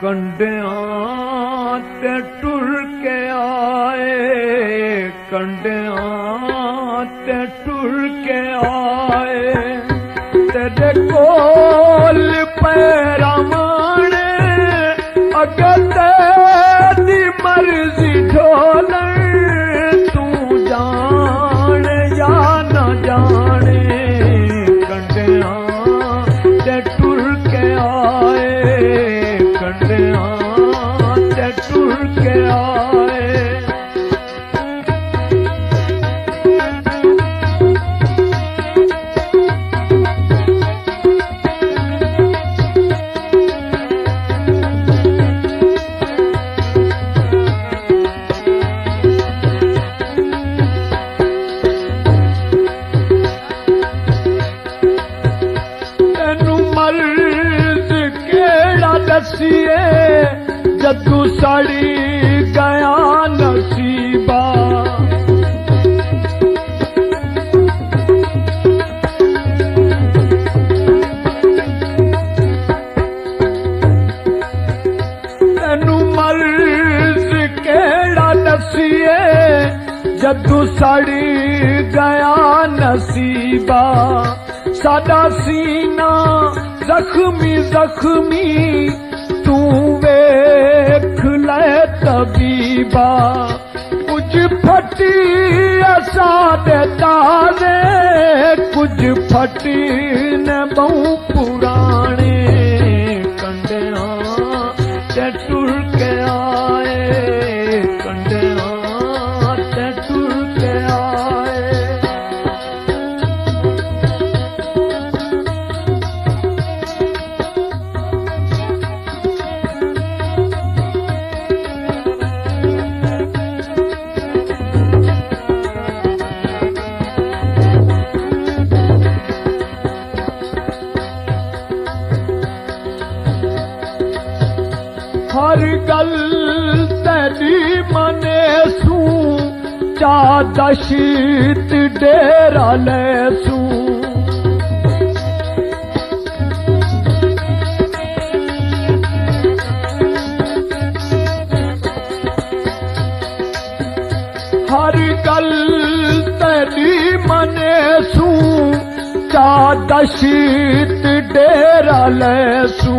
कंडियां ते टुर के आए, कंडियां ते टुर के आए, तेरे कोल पैरा माने अगते दी मर्जी ढोलन, तू जाने या न जाने, कंडियां ते टुर के आए, कंडियां ते टुर के आए। जदू सड़ी गया नसीबा, तेनू मर्ज केड़ा दसीए, जदू सड़ी गया नसीबा, साडा सीना जख्मी जख्मी तू वेख ले तबीबा, कुछ फटी असा दे तारे, कुछ फटी ने बहु पुराने, कंडियां ते टुर के आए, कंडियां ते टुर के आए। हर गल तेरी मने सू, चा दशीत डेरा ले सू, हर गल तेरी मने सू, चा दशीत डेरा ले सू,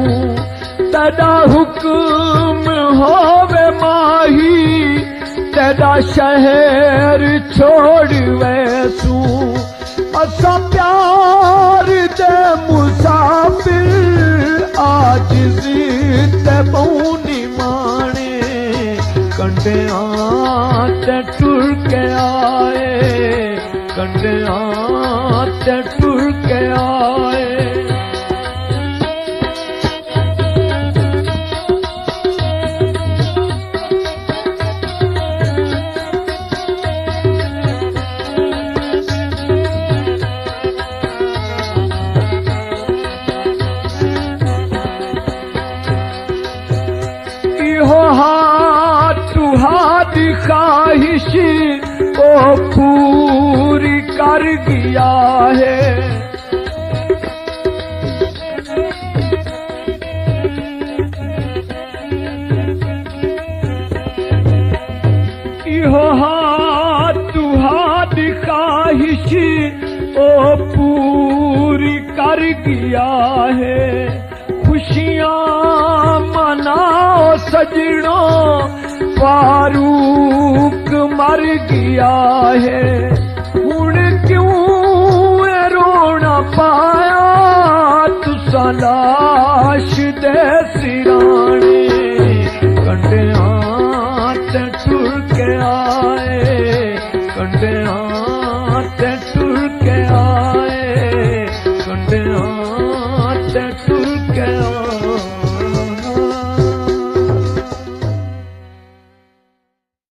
तेरा हुक्म होवे माही, तेरा शहर छोड़ वैसू, असा प्यार दे मुसाफिर, आज जीते बऊनी माने, कंडियां ते टुर के आए, कंडियां ते टुर के आए। तुहारी ख्वाहिश ओ पूरी कर गया है, इहो हाथ तुहारी ख्वाहिश ओ पूरी कर गया है, खुशियां मनाओ सजनों, फारूक मर गया है।